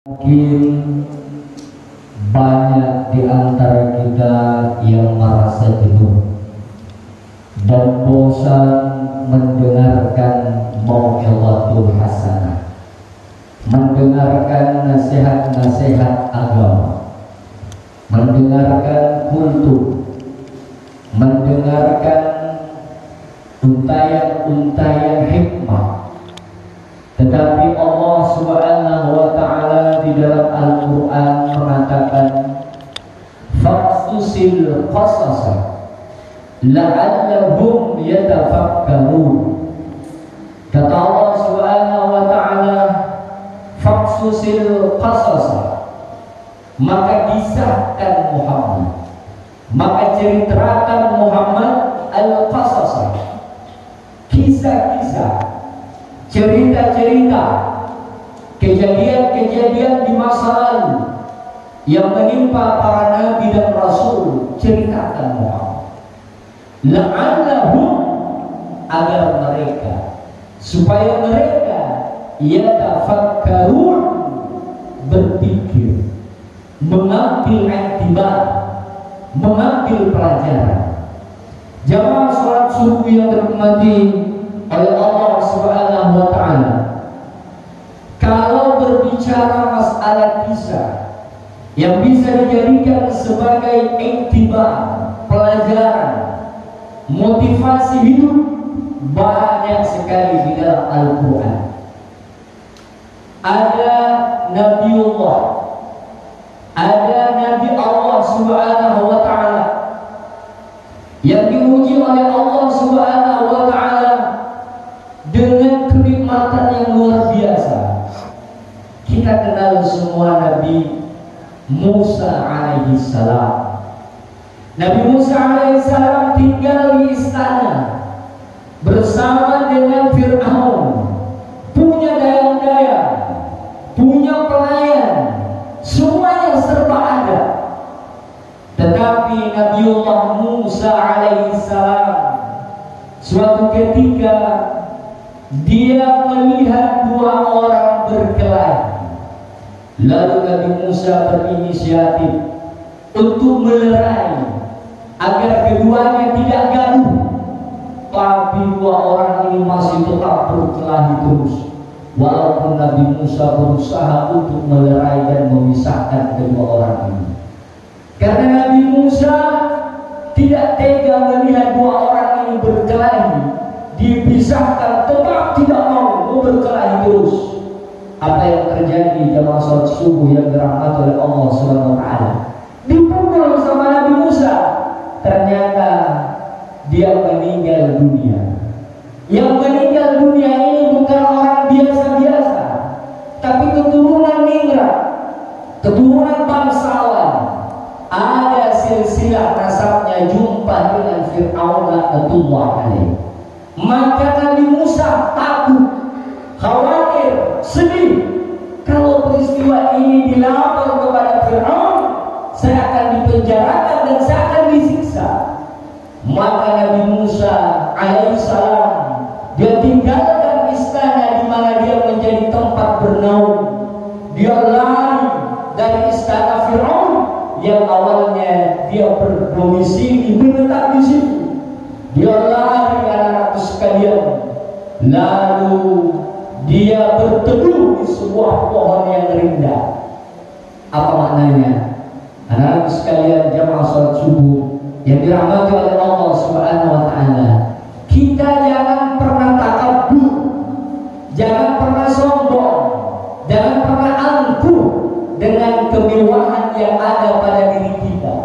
Mungkin banyak di antara kita yang merasa jenuh dan bosan mendengarkan mau'izatul hasanah, mendengarkan nasihat-nasihat agama, mendengarkan kultur, mendengarkan untayan-untayan hikmah. Tetapi Allah Subhanahu wa Ta'ala di dalam Al-Quran mengatakan, faqsusil qasasa la'allahum yatafakkarun. Kata Allah Subhanahu wa Ta'ala, faqsusil qasasa, maka kisahkan Muhammad, maka ceritakan Muhammad al-qasasa, kisah-kisah, cerita-cerita, kejadian-kejadian di masa lalu yang menimpa para nabi dan rasul. Ceritakan Muhammad, la'allahum, agar mereka, supaya mereka yatafakkarun, berpikir, mengambil iktibar, mengambil pelajaran. Jamaah salat subuh yang dirahmati oleh Allah Subhanahu wa Ta'ala, kalau berbicara masalah kisah yang bisa dijadikan sebagai iktibar, pelajaran, motivasi hidup, banyak sekali di dalam Al-Quran. Ada Nabiullah, ada Nabi Allah Subhanahu wa Ta'ala yang diuji oleh Allah Subhanahu wa Ta'ala dengan kenikmatan yang luar biasa. Kita kenal semua Nabi Musa alaihi salam. Nabi Musa alaihi salam tinggal di istana bersama dengan Fir'aun, punya dayang-dayang, punya pelayan, semuanya serba ada. Tetapi Nabiullah Musa alaihi salam suatu ketika dia melihat dua orang berkelahi. Lalu Nabi Musa berinisiatif untuk melerai agar keduanya tidak gaduh. Tapi dua orang ini masih tetap berkelahi terus, walaupun Nabi Musa berusaha untuk melerai dan memisahkan kedua orang ini. Karena Nabi Musa tidak tega melihat dua orang ini berkelahi, dipisahkan, tetap tidak mau berkelahi terus. Apa yang terjadi jamaah salat subuh yang dirahmati oleh Allah Subhanahu wa Ta'ala? Dipukul sama Nabi Musa. Ternyata dia meninggal dunia. Yang meninggal dunia ini bukan orang biasa-biasa, tapi keturunan ningrat, keturunan bangsawan. Ada silsilah nasabnya jumpa dengan Fir'aun laknatullah alaih. Maka Nabi Musa takut, khawatir, sedih. Kalau peristiwa ini dilapor kepada Fir'aun, saya akan dipenjarakan dan saya akan disiksa. Maka Nabi Musa alaihissalam, dia tinggalkan istana di mana dia menjadi tempat bernaung. Dia lari dari istana Fir'aun yang awalnya dia berdomisili, menetap di situ. Dia lari anak-anakku sekalian, lalu dia berteduh di sebuah pohon yang rindang. Apa maknanya? Anak-anakku sekalian jamaah salat subuh yang dirahmati oleh Allah Subhanahu wa Ta'ala, kita jangan pernah takabur, jangan pernah sombong, jangan pernah angkuh dengan kemewahan yang ada pada diri kita.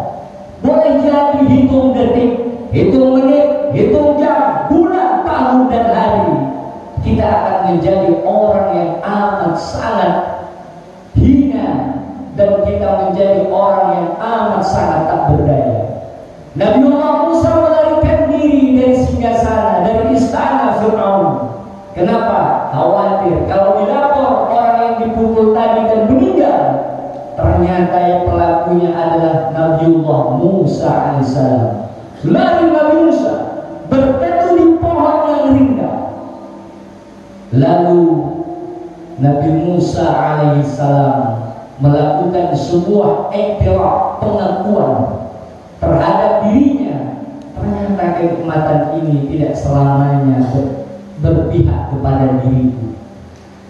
Boleh jadi hitung detik, hitung menit, hitung jam, bulan, tahun dan hari, kita akan menjadi orang yang amat sangat hina, dan kita menjadi orang yang amat sangat tak berdaya. Nabiullah Musa melarikan diri dari singgasana, dari istana Fir'aun. Kenapa? Khawatir kalau dilapor orang yang dipukul tadi dan meninggal, ternyata yang pelakunya adalah Nabiullah Musa alaihissalam. Lari Nabi Musa, berteduh di pohon yang rindang. Lalu Nabi Musa alaihissalam melakukan sebuah iktiraf, pengakuan terhadap dirinya, ternyata kenikmatan ini tidak selamanya berpihak kepada diriku.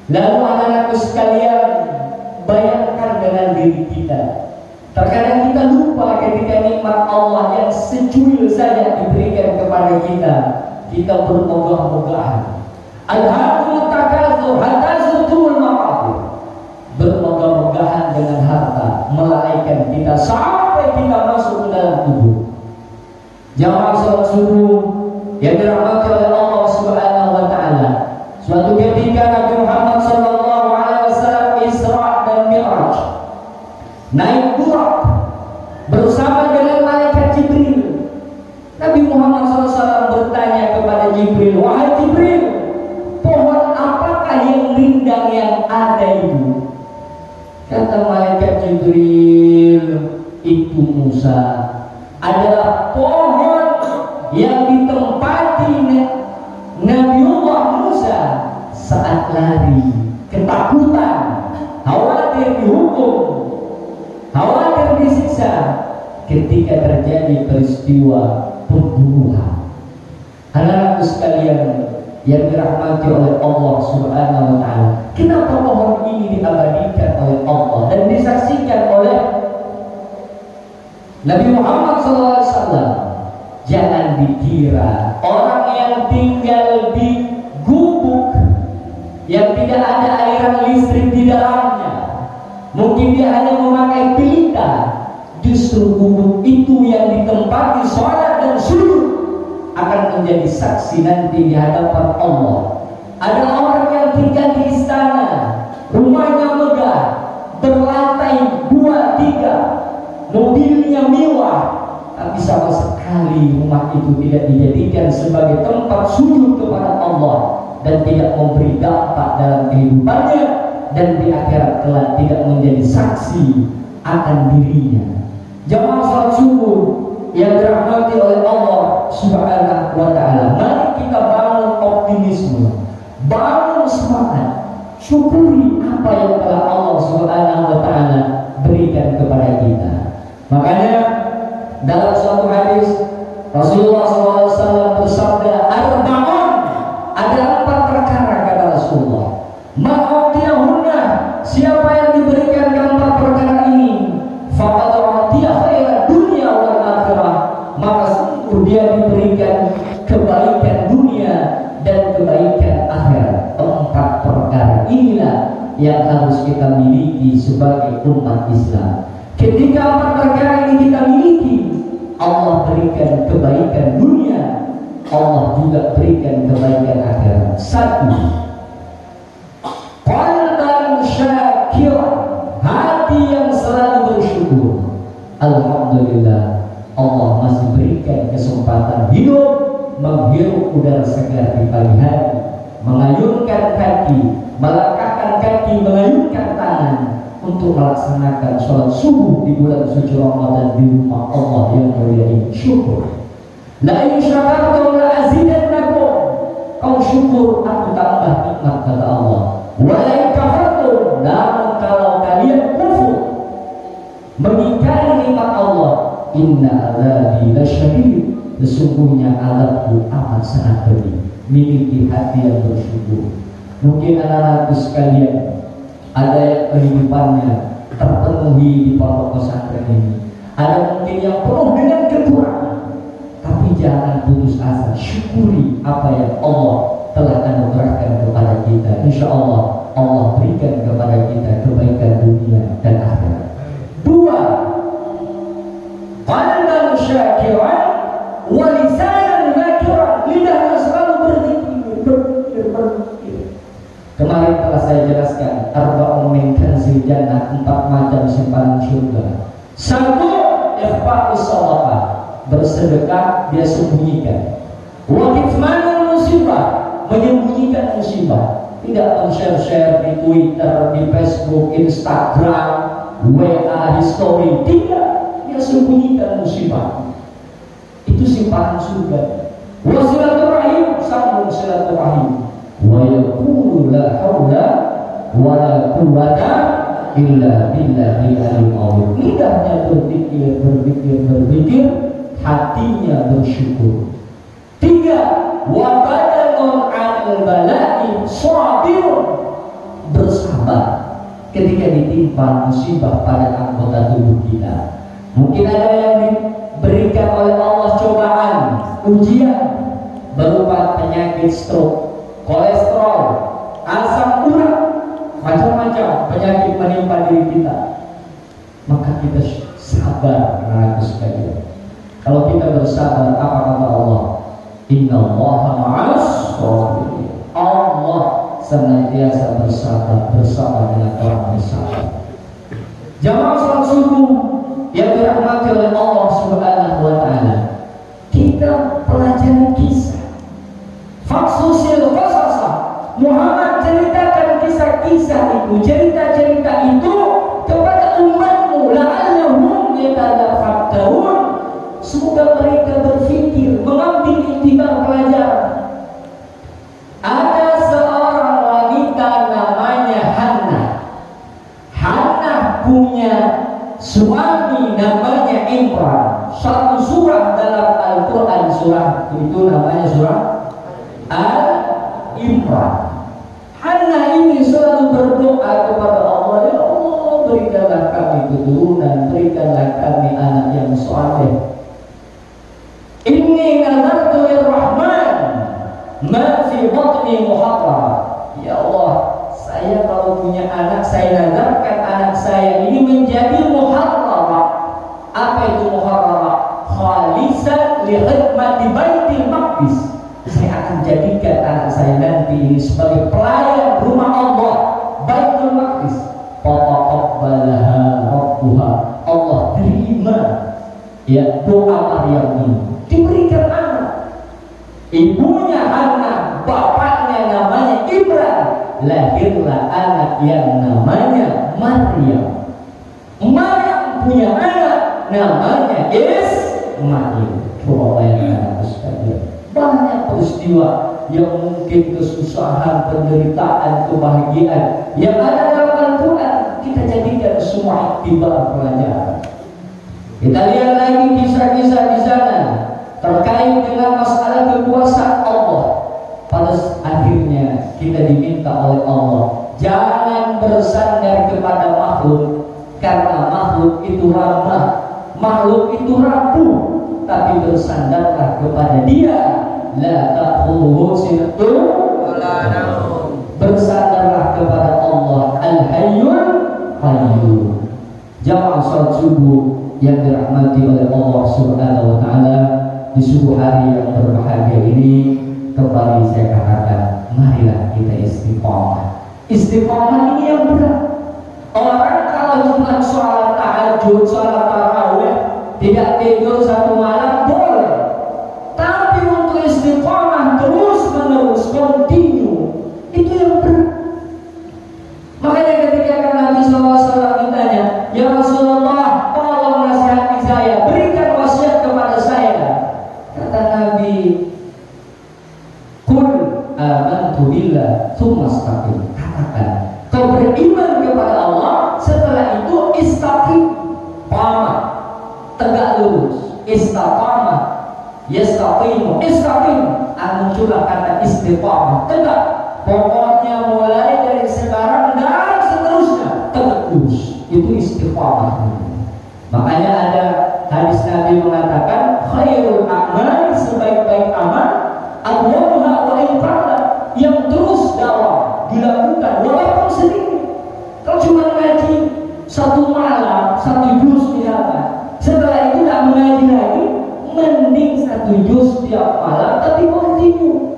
Lalu anak-anakku sekalian, bayangkan dengan diri kita. Terkadang kita lupa ketika nikmat Allah yang secuil saja diberikan kepada kita, kita bermegah-megahan. Alhaakumut takatsur hatta zurtumul maqabir. Bermegah-megahan dengan harta melalaikan kita sampai kita masuk ke dalam kubur. Jamaah salat subuh yang dirahmati oleh Allah Subhanahu wa taala. Suatu ketika Nabi Muhammad sallallahu alaihi wasallam Isra dan Mi'raj, naik burak bersama dengan malaikat Jibril. Nabi Muhammad SAW bertanya kepada Jibril, "Wahai Jibril, pohon apakah yang rindang yang ada itu?" Kata malaikat Jibril, "Itu Musa, adalah pohon yang ditempati Nabiullah Musa saat lari, ketakutan, khawatir dihukum, khawatir disiksa ketika terjadi peristiwa pembunuhan." Anak-anakku sekalian yang dirahmati oleh Allah Subhanahu wa taala, kenapa pohon ini diabadikan oleh Allah dan disaksikan oleh Nabi Muhammad SAW? Jangan dikira orang yang tinggal di gubuk yang tidak ada aliran listrik di dalamnya, mungkin dia hanya memakai pelita, justru gubuk itu yang ditempati sholat dan sujud akan menjadi saksi nanti di hadapan Allah. Ada orang yang tinggal di istana, rumahnya megah, berlantai 2-3, mobilnya mewah, tapi sama sekali rumah itu tidak dijadikan sebagai tempat sujud kepada Allah dan tidak memberi dampak dalam kehidupannya, dan di akhirat kelak tidak menjadi saksi akan dirinya. Jamaah salat subuh yang dirahmati oleh Allah Subhanahu wa taala, mari kita bangun optimisme, bangun semangat, syukuri apa yang telah Allah Subhanahu wa taala berikan kepada kita. Makanya dalam suatu hadis Rasulullah SAW bersabda, "Arba'un," ada 4 perkara kata Rasulullah. "Ma'utiyahunna," siapa yang diberikan keempat perkara ini, faqad utiya khairan dunya wal akhirah, maka sungguh dia diberikan kebaikan dunia dan kebaikan akhirat. 4 perkara inilah yang harus kita miliki sebagai umat Islam. Ketika 4 perkara ini kita miliki, Allah berikan kebaikan dunia, Allah juga berikan kebaikan akhirat. 1, qalban syakiran, hati yang selalu bersyukur. Alhamdulillah, Allah masih berikan kesempatan hidup, menghirup udara segar di pagi hari, mengayunkan kaki, melangkahkan kaki, mengayunkan tangan untuk melaksanakan sholat subuh di bulan suci Ramadan di rumah Allah yang mulia ini. Syukur. La in syakartum la azidannakum. Kau syukur, aku tambah nikmat, kata Allah. Wa la in kafartum, namun kalau kalian kufur, mengingkari nikmat Allah, inna azabi lasyadid, sesungguhnya azabku amat sangat pedih. Miliki hati yang bersyukur. Mungkin anak-anakku sekalian, ada yang kehidupannya terpenuhi di pondok pesantren ini, ada mungkin yang penuh dengan kekurangan, tapi jangan putus asa, syukuri apa yang Allah telah anugerahkan kepada kita. Insya Allah Allah berikan kepada kita kebaikan dunia dan akhirat. 2, qalban syakiran wa lisanan zakiran, lidah yang selalu berzikir. Kemarin telah saya jelaskan arba'un min kanzil jannah, 4 macam simpanan surga. 1, ikhfa'us shadaqah, bersedekah dia sembunyikan. Wa kitmanul musibah, menyembunyikan musibah, tidak men-share di Twitter, di Facebook, Instagram, WA, history, tidak, dia sembunyikan musibah. Itu simpanan surga. Wa silaturahim, sambung silaturahim. Wa yaqulu la haula wa la quwwata illa billahil azim. Lidahnya berzikir, hatinya bersyukur. 3, wa badanun 'anil bala'i sabirun, bersabar ketika ditimpa musibah pada anggota tubuh kita. Mungkin ada yang diberikan oleh Allah cobaan, ujian berupa penyakit stroke, kolesterol, asam urat, macam-macam penyakit menimpa diri kita. Maka kita sabar, anak sekalian. Kalau kita bersabar, apa kata Allah? Innallaha ma'as sabirin. Allah senantiasa bersama dengan orang bersabar. Jamaah salat subuh yang dirahmati oleh Allah Subhanahu wa taala, kita pelajari kisah. Faksusil qasasa. Muhammad ceritakan kisah-kisah itu, cerita-cerita itu kepada umatmu, la'allahum yatadafakkarun, semoga mereka berpikir, mengambil iktibar pelajaran. Ada seorang wanita namanya Hannah. Hannah punya suami namanya Imran. Satu surah dalam Al-Quran, surah itu namanya surah Al-Imran. Hannah ini selalu berdoa kepada Allah, ya Allah, berikanlah kami keturunan, berikanlah kami anak yang saleh. Inni nazartu lirrahman ma fi batni muharrara. Ya Allah, saya kalau punya anak, saya nazarkan anak saya ini menjadi muharrara. Apa itu muharrara? Khalisan li khidmati Baitul Maqdis. Saya akan jadikan anak saya nanti ini sebagai pelayan rumah Allah, Baitul Maqdis. Fataqabbalaha rabbuha. Allah terima ya doa Maryam ini, diberikan anak. Ibunya Hannah, bapaknya namanya Imran, lahirlah anak yang namanya Maryam. Maryam punya anak namanya Ismail. Coba bayangkan sekalian, banyak peristiwa yang mungkin kesusahan, penderitaan, kebahagiaan yang ada dalam Al-Quran, kita jadikan semua iktibar pelajaran. Kita lihat lagi kisah-kisah di sana terkait dengan masalah kekuasaan Allah. Pada akhirnya kita diminta oleh Allah, jangan bersandar kepada makhluk, karena makhluk itu ramah, makhluk itu rapuh, tapi bersandarlah kepada Dia. La ta'khudhuhu sinatun wa la nawm. Bersandarlah kepada Allah Al-Hayyul Qayyum. Jamaah salat subuh yang dirahmati oleh Allah Subhanahu wa taala, di subuh hari yang berbahagia ini kembali saya katakan, marilah kita istiqamah. Istiqamah ini yang berat. Orang kalau cuma sholat tahajud, sholat tarawih, tidak tidur satu malam boleh. Tapi untuk istiqamah terus menerus, continue, itu yang berat. Makanya ketika Nabi SAW ditanya, ya Rasulullah, tolong nasihati saya, berikan wasiat kepada saya. Kata Nabi, Qul amantu billah tsumma istaqim. Katakan, kau beriman kepada Allah, setelah itu istaqim, qamah, tegak lurus. Istaqamah, yastaqimu, istaqim, muncullah kata istiqamah, tegak. Pokoknya mulai dari sekarang dan seterusnya tegak lurus. Itu istiqamah. Makanya ada hadis Nabi mengatakan, khairul a'mal, sebaik-baik amal, adwamuha wa inqala, yang terus dakwah dilakukan walaupun sedikit. Kalau cuma ngaji satu malam, satu juz misalkan, setelah itu tidak mengaji lagi, mending satu juz tiap malam tapi continue.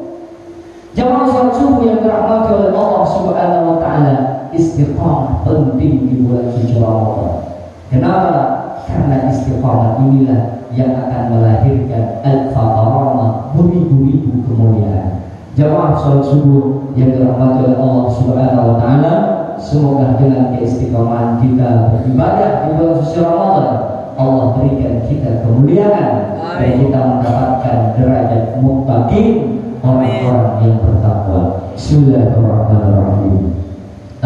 Jamaah salat subuh yang dirahmati oleh Allah Subhanahu wa taala, istiqamah penting di bulan suci Ramadan. Kenapa? Karena istiqamah inilah yang akan melahirkan al-faqarana, beribu-ribu kemuliaan. Jamaah salat subuh yang dirahmati oleh Allah Subhanahu wa taala, semoga dengan keistiqamahan kita beribadah di bulan suci Ramadan, Allah berikan kita kemuliaan dan kita mendapatkan derajat muttaqin, orang-orang yang bertakwa. Bismillahirrahmanirrahim.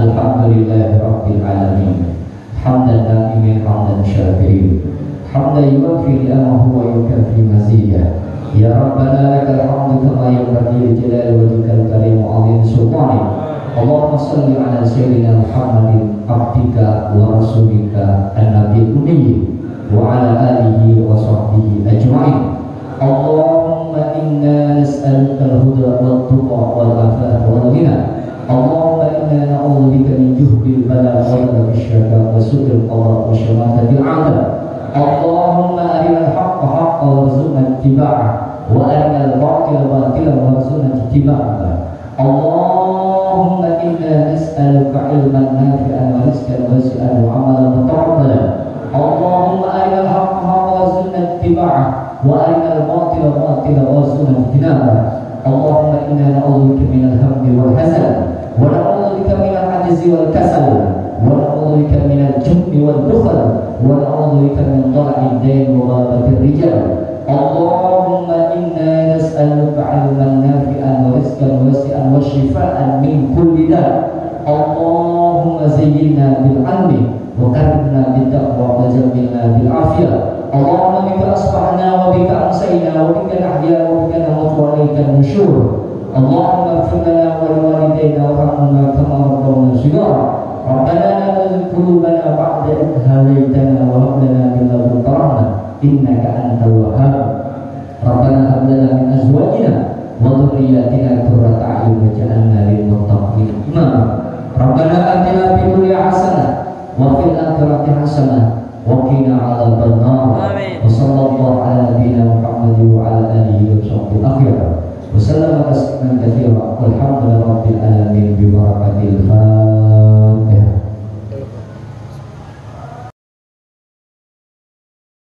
Alhamdulillahi Rabbil Alamin. Hamdan na'imin, hamdan syakirin, hamdan yuwafi ni'amahu wa yukafi mazidah. Ya Rabbana lakal hamdu kama yanbaghi li jalali wajhikal karim wa 'azimi sultanik. Allahumma salli ala sayyidina Muhammadin abdika wa rasulika an-nabiyil ummi wa ala alihi wa sahbihi ajma'in. Allahumma inna nas'aluka al-huda wal tuqa wal afafa wal ghina. Allahumma inna na'udzubika min juhdil bala wa darkish syaka wa su'il qada wa syamatatil 'adab. Allahumma arinal haqqa haqqan warzuqna ittiba'ah wa arinal batila batilan warzuqna ijtinabah. Allahumma inna nas'aluka 'ilman nafi'an wa rizqan wasi'an wa 'amalan mutaqabbalan. Allahumma arinal haqqa haqqan warzuqna ittiba'ah wa arinal batila batilan warzuqna ijtinabah. Allahumma inna na'udzubika minal hammi wal hazan wa na'udzubika minal 'ajzi wal kasal wa na'udzubika minal jubni wal bukhl wa na'udzubika min dhala'id dain wa ghalabatir rijal. Allahumma inna nas'aluka 'ilman nafi'an wa rizqan wasi'an wa shifaa'an min kulli da'. Allahumma zayyinna bil 'ilmi wa karrimna bit taqwa wa jammilna bil 'afiyah. Allahumma bika asbahna wa bika amsayna wa bika nahya wa bika namut wa ilaika nusyur. Allahumma ighfir lana wa liwalidayna warhamna kama rabbawna shighara. Rabbana la tuzigh qulubana ba'da idh hadaytana wa hab lana min ladunka rahmah innaka antal wahhab. Rabbana hab lana min azwajina wa dhurriyyatina qurrata a'yun waj'alna lil muttaqina imama. Rabbana atina fid dunya hasanah wa fil akhirati hasanah wa qina 'adzaban nar. Wa sallallahu ala nabiyyina Muhammadin wa ala alihi wa sahbihi akhiran. Wa sallama tasliman katsiran. Walhamdulillahi rabbil alamin bi barakatil Fatihah.